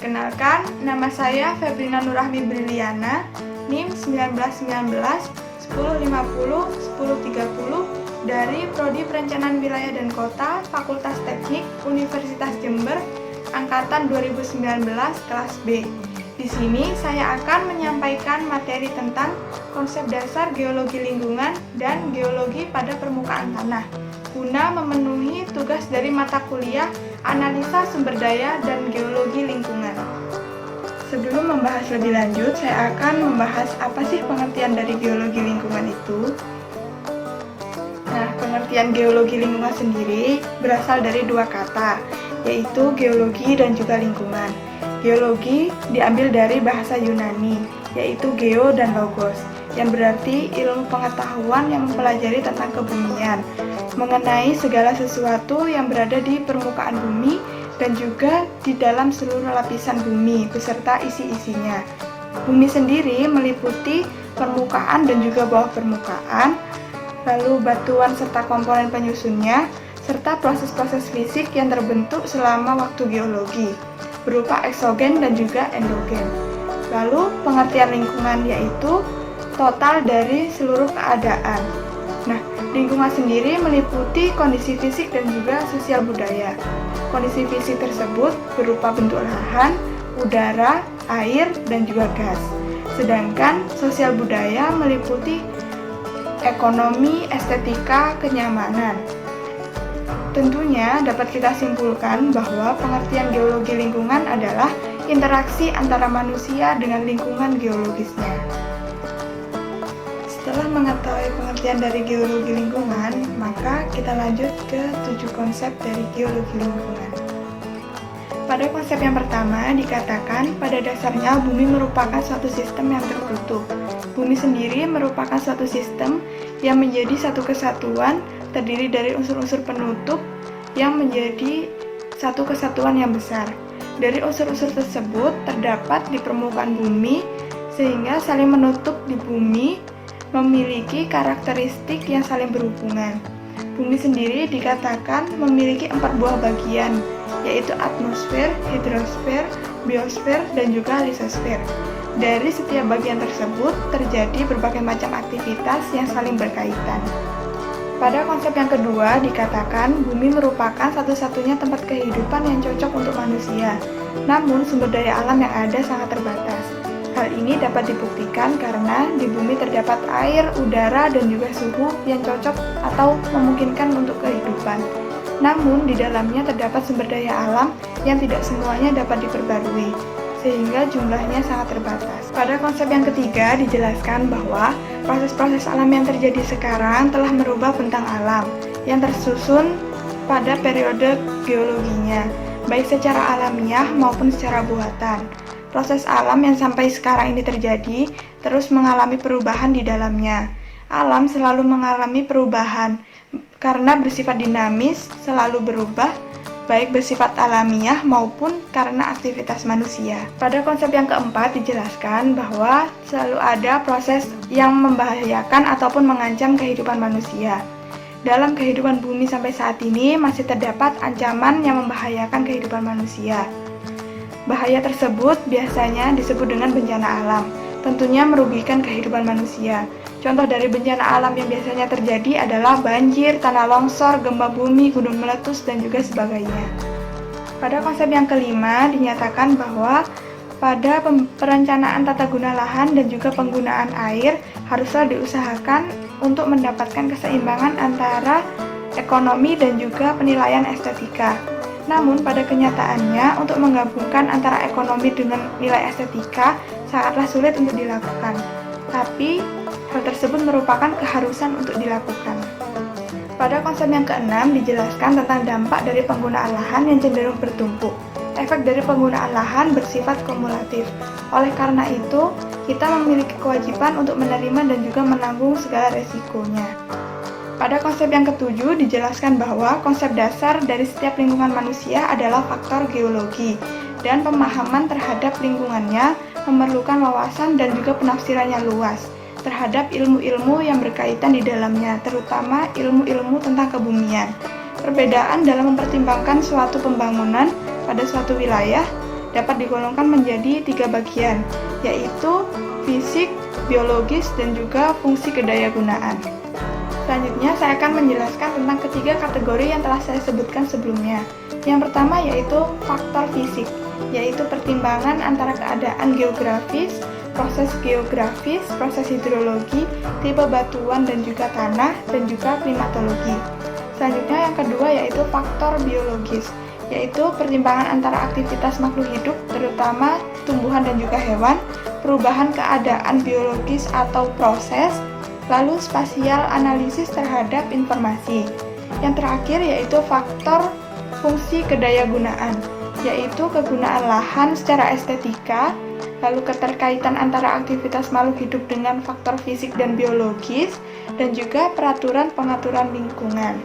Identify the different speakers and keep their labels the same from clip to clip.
Speaker 1: Perkenalkan, nama saya Febrina Nurrahmi Briliana, NIM 1919 1050 1030 dari Prodi Perencanaan Wilayah dan Kota, Fakultas Teknik, Universitas Jember, Angkatan 2019, kelas B. Di sini saya akan menyampaikan materi tentang konsep dasar geologi lingkungan dan geologi pada permukaan tanah, guna memenuhi tugas dari mata kuliah Analisa Sumber Daya dan Geologi Lingkungan. Sebelum membahas lebih lanjut, saya akan membahas apa sih pengertian dari geologi lingkungan itu. Nah, pengertian geologi lingkungan sendiri berasal dari dua kata, yaitu geologi dan juga lingkungan. Geologi diambil dari bahasa Yunani, yaitu geo dan logos, yang berarti ilmu pengetahuan yang mempelajari tentang kebumian, mengenai segala sesuatu yang berada di permukaan bumi dan juga di dalam seluruh lapisan bumi beserta isi-isinya. Bumi sendiri meliputi permukaan dan juga bawah permukaan, lalu batuan serta komponen penyusunnya, serta proses-proses fisik yang terbentuk selama waktu geologi, berupa eksogen dan juga endogen. Lalu pengertian lingkungan yaitu total dari seluruh keadaan. Nah, lingkungan sendiri meliputi kondisi fisik dan juga sosial budaya. Kondisi fisik tersebut berupa bentuk lahan, udara, air, dan juga gas. Sedangkan sosial budaya meliputi ekonomi, estetika, kenyamanan. Tentunya dapat kita simpulkan bahwa pengertian geologi lingkungan adalah interaksi antara manusia dengan lingkungan geologisnya. Setelah mengetahui pengertian dari geologi lingkungan, maka kita lanjut ke 7 konsep dari geologi lingkungan. Pada konsep yang pertama dikatakan pada dasarnya bumi merupakan suatu sistem yang tertutup. Bumi sendiri merupakan suatu sistem yang menjadi satu kesatuan terdiri dari unsur-unsur penutup yang menjadi satu kesatuan yang besar. Dari unsur-unsur tersebut terdapat di permukaan bumi sehingga saling menutup di bumi memiliki karakteristik yang saling berhubungan. Bumi sendiri dikatakan memiliki 4 buah bagian, yaitu atmosfer, hidrosfer, biosfer, dan juga lisosfer. Dari setiap bagian tersebut terjadi berbagai macam aktivitas yang saling berkaitan. Pada konsep yang kedua dikatakan bumi merupakan satu-satunya tempat kehidupan yang cocok untuk manusia. Namun sumber daya alam yang ada sangat terbatas. Hal ini dapat dibuktikan karena di bumi terdapat air, udara, dan juga suhu yang cocok atau memungkinkan untuk kehidupan. Namun, di dalamnya terdapat sumber daya alam yang tidak semuanya dapat diperbarui, sehingga jumlahnya sangat terbatas. Pada konsep yang ketiga dijelaskan bahwa proses-proses alam yang terjadi sekarang telah merubah bentang alam yang tersusun pada periode geologinya, baik secara alamiah maupun secara buatan. Proses alam yang sampai sekarang ini terjadi terus mengalami perubahan di dalamnya. Alam selalu mengalami perubahan karena bersifat dinamis, selalu berubah, baik bersifat alamiah maupun karena aktivitas manusia. Pada konsep yang keempat dijelaskan bahwa selalu ada proses yang membahayakan ataupun mengancam kehidupan manusia. Dalam kehidupan bumi sampai saat ini masih terdapat ancaman yang membahayakan kehidupan manusia. Bahaya tersebut biasanya disebut dengan bencana alam, tentunya merugikan kehidupan manusia. Contoh dari bencana alam yang biasanya terjadi adalah banjir, tanah longsor, gempa bumi, gunung meletus, dan juga sebagainya. Pada konsep yang kelima dinyatakan bahwa pada perencanaan tata guna lahan dan juga penggunaan air haruslah diusahakan untuk mendapatkan keseimbangan antara ekonomi dan juga penilaian estetika. Namun pada kenyataannya untuk menggabungkan antara ekonomi dengan nilai estetika sangatlah sulit untuk dilakukan. Tapi hal tersebut merupakan keharusan untuk dilakukan. Pada konsep yang keenam dijelaskan tentang dampak dari penggunaan lahan yang cenderung bertumpuk. Efek dari penggunaan lahan bersifat kumulatif. Oleh karena itu, kita memiliki kewajiban untuk menerima dan juga menanggung segala resikonya. Pada konsep yang ketujuh dijelaskan bahwa konsep dasar dari setiap lingkungan manusia adalah faktor geologi dan pemahaman terhadap lingkungannya memerlukan wawasan dan juga penafsirannya luas terhadap ilmu-ilmu yang berkaitan di dalamnya, terutama ilmu-ilmu tentang kebumian. Perbedaan dalam mempertimbangkan suatu pembangunan pada suatu wilayah dapat digolongkan menjadi 3 bagian, yaitu fisik, biologis, dan juga fungsi kedayagunaan. Selanjutnya, saya akan menjelaskan tentang ketiga kategori yang telah saya sebutkan sebelumnya. Yang pertama yaitu faktor fisik, yaitu pertimbangan antara keadaan geografis, proses geografis, proses hidrologi, tipe batuan dan juga tanah, dan juga klimatologi. Selanjutnya yang kedua yaitu faktor biologis, yaitu pertimbangan antara aktivitas makhluk hidup, terutama tumbuhan dan juga hewan, perubahan keadaan biologis atau proses, lalu spasial analisis terhadap informasi. Yang terakhir yaitu faktor fungsi kedayagunaan, yaitu kegunaan lahan secara estetika, lalu keterkaitan antara aktivitas makhluk hidup dengan faktor fisik dan biologis, dan juga peraturan pengaturan lingkungan.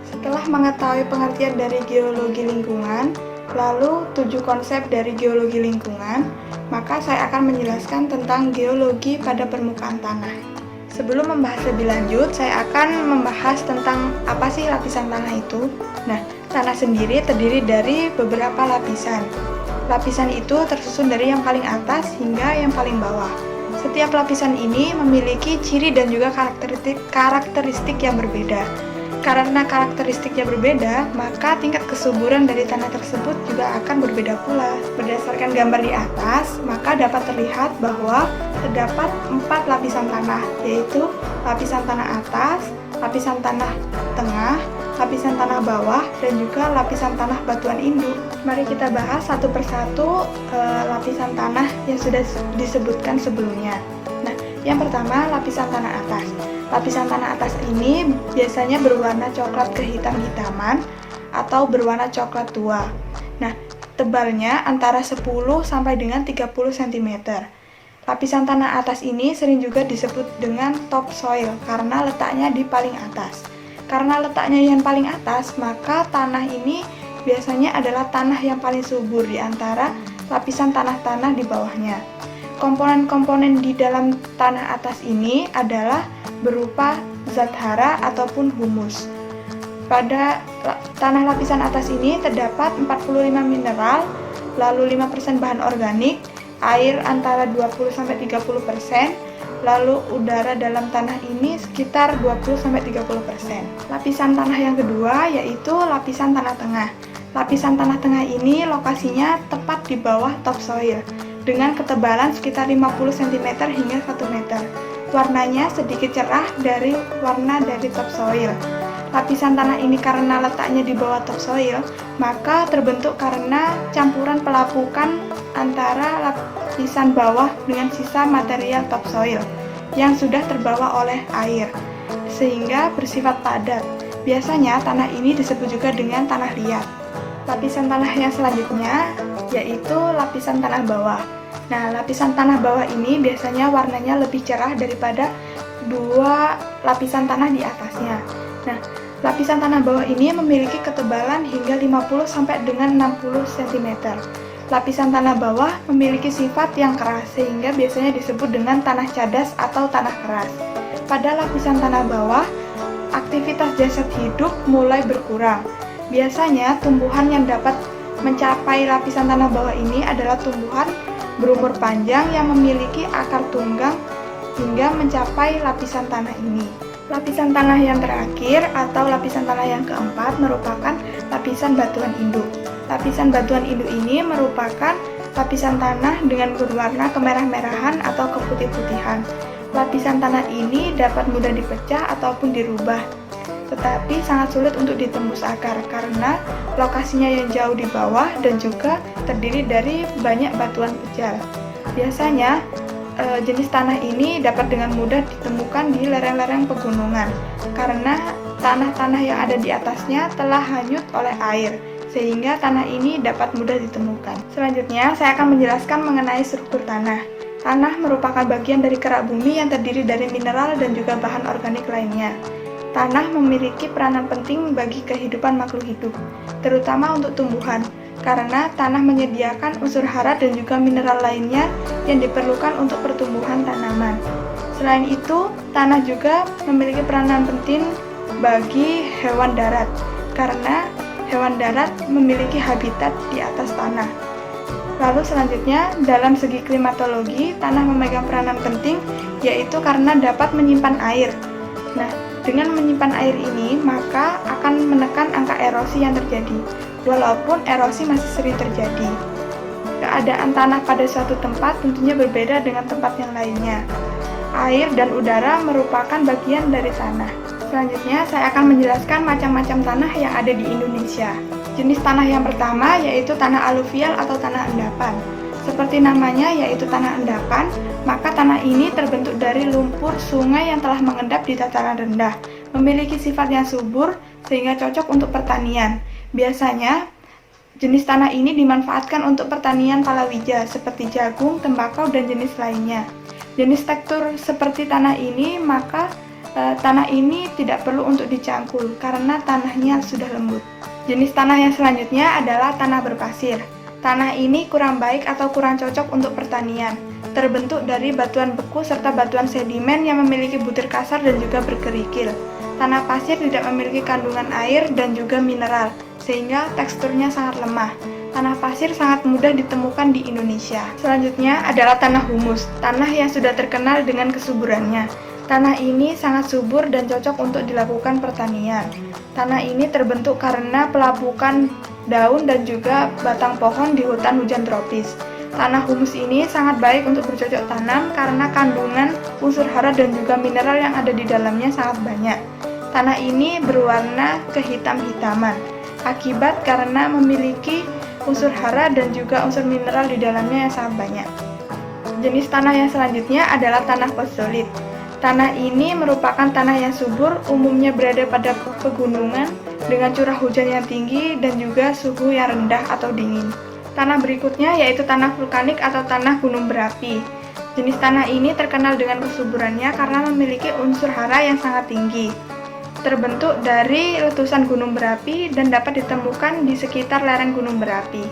Speaker 1: Setelah mengetahui pengertian dari geologi lingkungan, lalu 7 konsep dari geologi lingkungan, maka saya akan menjelaskan tentang geologi pada permukaan tanah. Sebelum membahas lebih lanjut, saya akan membahas tentang apa sih lapisan tanah itu. Nah, tanah sendiri terdiri dari beberapa lapisan. Lapisan itu tersusun dari yang paling atas hingga yang paling bawah. Setiap lapisan ini memiliki ciri dan juga karakteristik yang berbeda. Karena karakteristiknya berbeda, maka tingkat kesuburan dari tanah tersebut juga akan berbeda pula. Berdasarkan gambar di atas, maka dapat terlihat bahwa terdapat 4 lapisan tanah, yaitu lapisan tanah atas, lapisan tanah tengah, lapisan tanah bawah, dan juga lapisan tanah batuan induk. Mari kita bahas satu persatu lapisan tanah yang sudah disebutkan sebelumnya. Nah, yang pertama lapisan tanah atas. Lapisan tanah atas ini biasanya berwarna coklat kehitam-hitaman atau berwarna coklat tua. Nah, tebalnya antara 10 sampai dengan 30 cm. Lapisan tanah atas ini sering juga disebut dengan topsoil karena letaknya di paling atas. Karena letaknya yang paling atas, maka tanah ini biasanya adalah tanah yang paling subur di antara lapisan tanah-tanah di bawahnya. Komponen-komponen di dalam tanah atas ini adalah berupa zat hara ataupun humus. Pada tanah lapisan atas ini terdapat 45 mineral, lalu 5% bahan organik, air antara 20-30%, lalu udara dalam tanah ini sekitar 20-30%. Lapisan tanah yang kedua yaitu lapisan tanah tengah. Lapisan tanah tengah ini lokasinya tepat di bawah topsoil dengan ketebalan sekitar 50 cm hingga 1 meter. Warnanya sedikit cerah dari warna dari topsoil. Lapisan tanah ini karena letaknya di bawah topsoil, maka terbentuk karena campuran pelapukan antara lapisan bawah dengan sisa material topsoil yang sudah terbawa oleh air, sehingga bersifat padat. Biasanya tanah ini disebut juga dengan tanah liat. Lapisan tanah yang selanjutnya yaitu lapisan tanah bawah. Nah, lapisan tanah bawah ini biasanya warnanya lebih cerah daripada 2 lapisan tanah di atasnya. Nah, lapisan tanah bawah ini memiliki ketebalan hingga 50 sampai dengan 60 cm. Lapisan tanah bawah memiliki sifat yang keras sehingga biasanya disebut dengan tanah cadas atau tanah keras. Pada lapisan tanah bawah, aktivitas jasad hidup mulai berkurang. Biasanya tumbuhan yang dapat mencapai lapisan tanah bawah ini adalah tumbuhan berumur panjang yang memiliki akar tunggang hingga mencapai lapisan tanah ini. Lapisan tanah yang terakhir atau lapisan tanah yang keempat merupakan lapisan batuan induk. Lapisan batuan induk ini merupakan lapisan tanah dengan berwarna kemerah-merahan atau keputih-putihan. Lapisan tanah ini dapat mudah dipecah ataupun dirubah, tetapi sangat sulit untuk ditembus akar karena lokasinya yang jauh di bawah dan juga terdiri dari banyak batuan pejal. Biasanya jenis tanah ini dapat dengan mudah ditemukan di lereng-lereng pegunungan karena tanah-tanah yang ada di atasnya telah hanyut oleh air, sehingga tanah ini dapat mudah ditemukan. Selanjutnya, saya akan menjelaskan mengenai struktur tanah. Tanah merupakan bagian dari kerak bumi yang terdiri dari mineral dan juga bahan organik lainnya. Tanah memiliki peranan penting bagi kehidupan makhluk hidup, terutama untuk tumbuhan, karena tanah menyediakan unsur hara dan juga mineral lainnya yang diperlukan untuk pertumbuhan tanaman. Selain itu, tanah juga memiliki peranan penting bagi hewan darat, karena hewan darat memiliki habitat di atas tanah. Lalu selanjutnya, dalam segi klimatologi, tanah memegang peranan penting, yaitu karena dapat menyimpan air. Nah, dengan menyimpan air ini, maka akan menekan angka erosi yang terjadi, walaupun erosi masih sering terjadi. Keadaan tanah pada suatu tempat tentunya berbeda dengan tempat yang lainnya. Air dan udara merupakan bagian dari tanah. Selanjutnya, saya akan menjelaskan macam-macam tanah yang ada di Indonesia. Jenis tanah yang pertama yaitu tanah aluvial atau tanah endapan. Seperti namanya yaitu tanah endapan, maka tanah ini terbentuk dari lumpur sungai yang telah mengendap di dataran rendah, memiliki sifat yang subur sehingga cocok untuk pertanian. Biasanya, jenis tanah ini dimanfaatkan untuk pertanian palawija seperti jagung, tembakau, dan jenis lainnya. Jenis tekstur seperti tanah ini, maka tanah ini tidak perlu untuk dicangkul karena tanahnya sudah lembut. Jenis tanah yang selanjutnya adalah tanah berpasir. Tanah ini kurang baik atau kurang cocok untuk pertanian. Terbentuk dari batuan beku serta batuan sedimen yang memiliki butir kasar dan juga berkerikil. Tanah pasir tidak memiliki kandungan air dan juga mineral, sehingga teksturnya sangat lemah. Tanah pasir sangat mudah ditemukan di Indonesia. Selanjutnya adalah tanah humus, tanah yang sudah terkenal dengan kesuburannya. Tanah ini sangat subur dan cocok untuk dilakukan pertanian. Tanah ini terbentuk karena pelapukan daun dan juga batang pohon di hutan hujan tropis. Tanah humus ini sangat baik untuk bercocok tanam karena kandungan unsur hara dan juga mineral yang ada di dalamnya sangat banyak. Tanah ini berwarna kehitam-hitaman, akibat karena memiliki unsur hara dan juga unsur mineral di dalamnya yang sangat banyak. Jenis tanah yang selanjutnya adalah tanah fosfolit. Tanah ini merupakan tanah yang subur, umumnya berada pada pegunungan dengan curah hujan yang tinggi dan juga suhu yang rendah atau dingin. Tanah berikutnya yaitu tanah vulkanik atau tanah gunung berapi. Jenis tanah ini terkenal dengan kesuburannya karena memiliki unsur hara yang sangat tinggi. Terbentuk dari letusan gunung berapi dan dapat ditemukan di sekitar lereng gunung berapi.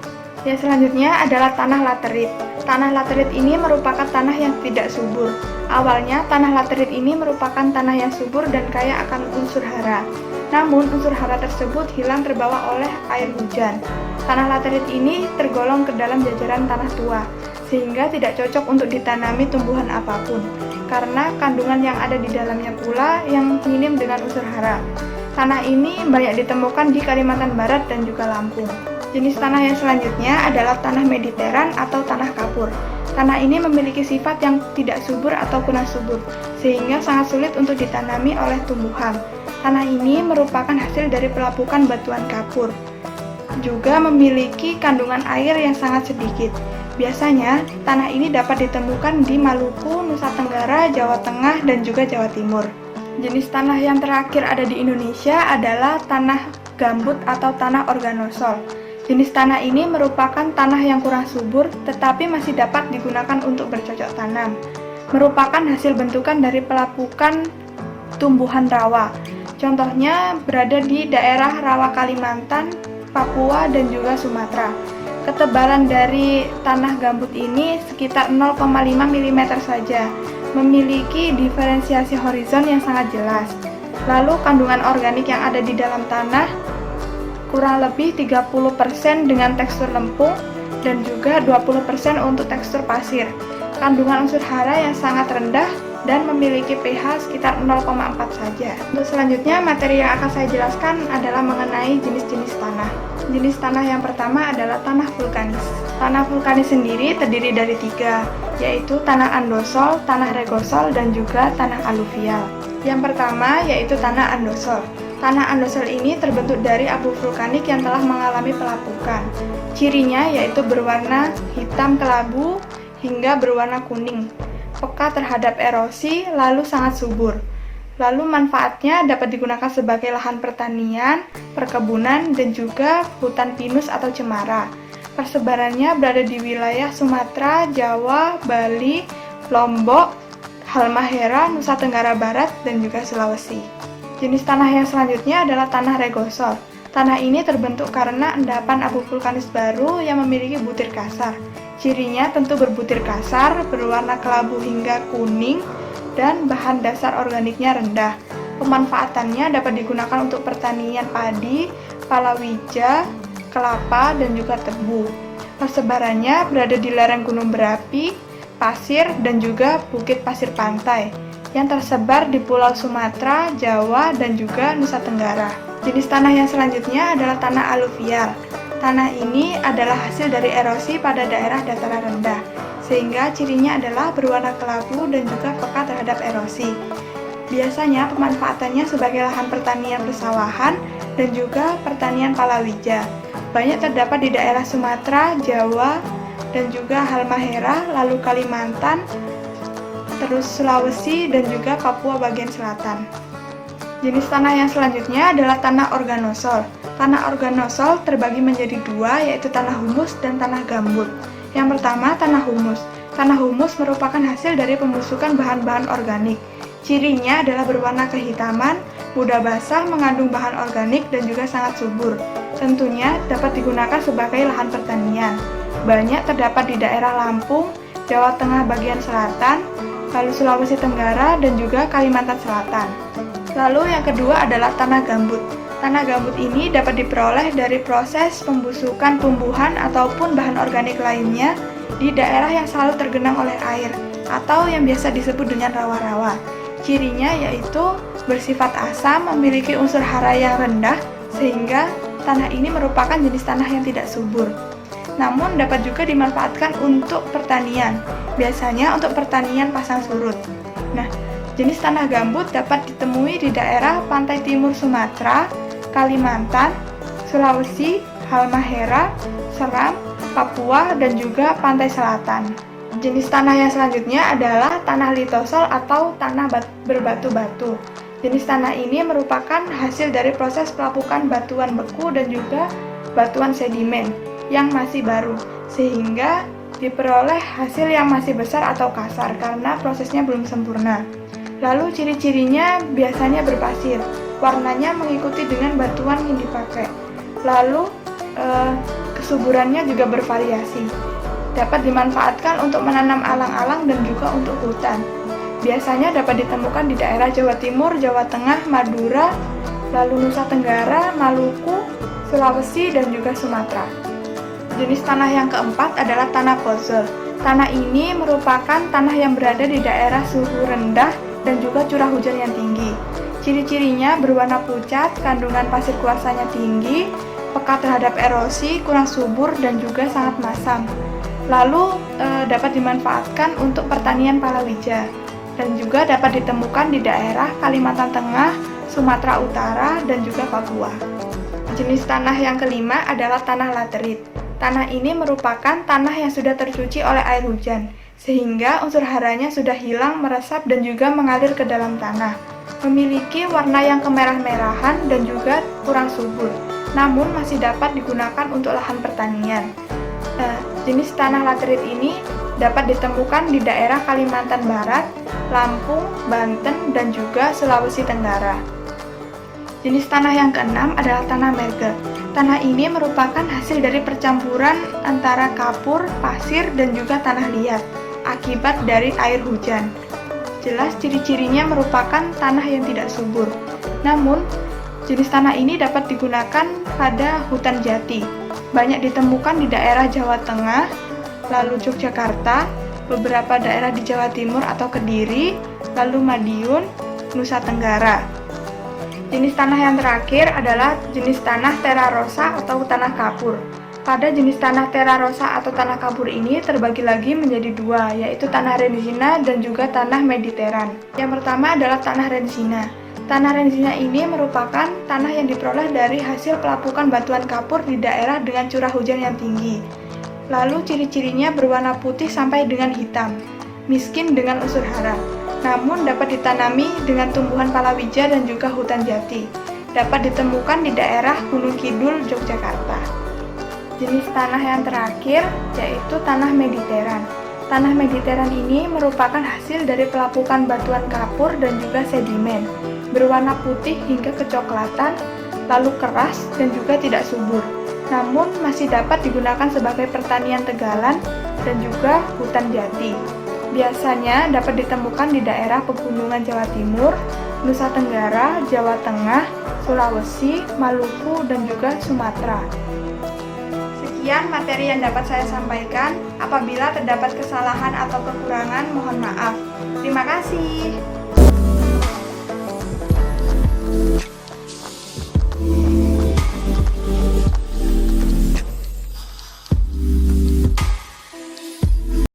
Speaker 1: Yang selanjutnya adalah tanah laterit. Tanah laterit ini merupakan tanah yang tidak subur. Awalnya, tanah laterit ini merupakan tanah yang subur dan kaya akan unsur hara. Namun, unsur hara tersebut hilang terbawa oleh air hujan. Tanah laterit ini tergolong ke dalam jajaran tanah tua, sehingga tidak cocok untuk ditanami tumbuhan apapun, karena kandungan yang ada di dalamnya pula yang minim dengan unsur hara. Tanah ini banyak ditemukan di Kalimantan Barat dan juga Lampung. Jenis tanah yang selanjutnya adalah tanah mediteran atau tanah kapur. Tanah ini memiliki sifat yang tidak subur atau kurang subur, sehingga sangat sulit untuk ditanami oleh tumbuhan. Tanah ini merupakan hasil dari pelapukan batuan kapur. Juga memiliki kandungan air yang sangat sedikit. Biasanya, tanah ini dapat ditemukan di Maluku, Nusa Tenggara, Jawa Tengah, dan juga Jawa Timur. Jenis tanah yang terakhir ada di Indonesia adalah tanah gambut atau tanah organosol. Jenis tanah ini merupakan tanah yang kurang subur, tetapi masih dapat digunakan untuk bercocok tanam. Merupakan hasil bentukan dari pelapukan tumbuhan rawa. Contohnya berada di daerah rawa Kalimantan, Papua, dan juga Sumatera. Ketebalan dari tanah gambut ini sekitar 0,5 mm saja, memiliki diferensiasi horizon yang sangat jelas. Lalu kandungan organik yang ada di dalam tanah kurang lebih 30% dengan tekstur lempung dan juga 20% untuk tekstur pasir. Kandungan unsur hara yang sangat rendah dan memiliki pH sekitar 0,4 saja. Untuk selanjutnya, materi yang akan saya jelaskan adalah mengenai jenis-jenis tanah. Jenis tanah yang pertama adalah tanah vulkanis. Tanah vulkanis sendiri terdiri dari 3, yaitu tanah andosol, tanah regosol, dan juga tanah aluvial. Yang pertama yaitu tanah andosol. Tanah andosol ini terbentuk dari abu vulkanik yang telah mengalami pelapukan. Cirinya yaitu berwarna hitam kelabu hingga berwarna kuning, peka terhadap erosi, lalu sangat subur. Lalu manfaatnya dapat digunakan sebagai lahan pertanian, perkebunan, dan juga hutan pinus atau cemara. Persebarannya berada di wilayah Sumatera, Jawa, Bali, Lombok, Halmahera, Nusa Tenggara Barat, dan juga Sulawesi. Jenis tanah yang selanjutnya adalah tanah regosol. Tanah ini terbentuk karena endapan abu vulkanis baru yang memiliki butir kasar. Cirinya tentu berbutir kasar, berwarna kelabu hingga kuning, dan bahan dasar organiknya rendah. Pemanfaatannya dapat digunakan untuk pertanian padi, palawija, kelapa, dan juga tebu. Persebarannya berada di lereng gunung berapi, pasir, dan juga bukit pasir pantai yang tersebar di Pulau Sumatera, Jawa, dan juga Nusa Tenggara. Jenis tanah yang selanjutnya adalah tanah aluvial. Tanah ini adalah hasil dari erosi pada daerah dataran rendah, sehingga cirinya adalah berwarna kelabu dan juga peka terhadap erosi. Biasanya pemanfaatannya sebagai lahan pertanian persawahan dan juga pertanian palawija. Banyak terdapat di daerah Sumatera, Jawa, dan juga Halmahera, lalu Kalimantan, terus Sulawesi, dan juga Papua bagian selatan. Jenis tanah yang selanjutnya adalah tanah organosol. Tanah organosol terbagi menjadi dua, yaitu tanah humus dan tanah gambut. Yang pertama, tanah humus. Tanah humus merupakan hasil dari pembusukan bahan-bahan organik. Cirinya adalah berwarna kehitaman, mudah basah, mengandung bahan organik, dan juga sangat subur. Tentunya dapat digunakan sebagai lahan pertanian. Banyak terdapat di daerah Lampung, Jawa Tengah bagian selatan, lalu Sulawesi Tenggara, dan juga Kalimantan Selatan. Lalu yang kedua adalah tanah gambut. Tanah gambut ini dapat diperoleh dari proses pembusukan tumbuhan ataupun bahan organik lainnya di daerah yang selalu tergenang oleh air, atau yang biasa disebut dengan rawa-rawa. Cirinya yaitu bersifat asam, memiliki unsur hara yang rendah, sehingga tanah ini merupakan jenis tanah yang tidak subur. Namun dapat juga dimanfaatkan untuk pertanian, biasanya untuk pertanian pasang surut. Nah, jenis tanah gambut dapat ditemui di daerah pantai timur Sumatera, Kalimantan, Sulawesi, Halmahera, Seram, Papua, dan juga pantai selatan. Jenis tanah yang selanjutnya adalah tanah litosol atau tanah berbatu-batu. Jenis tanah ini merupakan hasil dari proses pelapukan batuan beku dan juga batuan sedimen yang masih baru, sehingga diperoleh hasil yang masih besar atau kasar karena prosesnya belum sempurna. Lalu ciri-cirinya biasanya berpasir, warnanya mengikuti dengan batuan yang dipakai. Lalu kesuburannya juga bervariasi. Dapat dimanfaatkan untuk menanam alang-alang dan juga untuk hutan. Biasanya dapat ditemukan di daerah Jawa Timur, Jawa Tengah, Madura, lalu Nusa Tenggara, Maluku, Sulawesi, dan juga Sumatera. Jenis tanah yang keempat adalah tanah pozol. Tanah ini merupakan tanah yang berada di daerah suhu rendah dan juga curah hujan yang tinggi. Ciri-cirinya berwarna pucat, kandungan pasir kuarsanya tinggi, peka terhadap erosi, kurang subur, dan juga sangat masam. Lalu dapat dimanfaatkan untuk pertanian palawija dan juga dapat ditemukan di daerah Kalimantan Tengah, Sumatera Utara, dan juga Papua. Jenis tanah yang kelima adalah tanah laterit. Tanah ini merupakan tanah yang sudah tercuci oleh air hujan, sehingga unsur haranya sudah hilang, meresap, dan juga mengalir ke dalam tanah. Memiliki warna yang kemerah-merahan dan juga kurang subur, namun masih dapat digunakan untuk lahan pertanian. Jenis tanah laterit ini dapat ditemukan di daerah Kalimantan Barat, Lampung, Banten, dan juga Sulawesi Tenggara. Jenis tanah yang keenam adalah tanah mergel. Tanah ini merupakan hasil dari percampuran antara kapur, pasir, dan juga tanah liat akibat dari air hujan. Jelas ciri-cirinya merupakan tanah yang tidak subur. Namun, jenis tanah ini dapat digunakan pada hutan jati. Banyak ditemukan di daerah Jawa Tengah, lalu Yogyakarta, beberapa daerah di Jawa Timur atau Kediri, lalu Madiun, Nusa Tenggara. Jenis tanah yang terakhir adalah jenis tanah terra rosa atau tanah kapur. Pada jenis tanah terra rosa atau tanah kapur ini terbagi lagi menjadi dua, yaitu tanah renzina dan juga tanah mediteran. Yang pertama adalah tanah renzina. Tanah renzina ini merupakan tanah yang diperoleh dari hasil pelapukan batuan kapur di daerah dengan curah hujan yang tinggi. Lalu ciri-cirinya berwarna putih sampai dengan hitam, miskin dengan unsur hara. Namun dapat ditanami dengan tumbuhan palawija dan juga hutan jati. Dapat ditemukan di daerah Gunung Kidul, Yogyakarta. Jenis tanah yang terakhir yaitu tanah mediteran. Tanah mediteran ini merupakan hasil dari pelapukan batuan kapur dan juga sedimen. Berwarna putih hingga kecoklatan, lalu keras dan juga tidak subur. Namun masih dapat digunakan sebagai pertanian tegalan dan juga hutan jati. Biasanya dapat ditemukan di daerah pegunungan Jawa Timur, Nusa Tenggara, Jawa Tengah, Sulawesi, Maluku, dan juga Sumatera. Sekian materi yang dapat saya sampaikan. Apabila terdapat kesalahan atau kekurangan, mohon maaf. Terima kasih.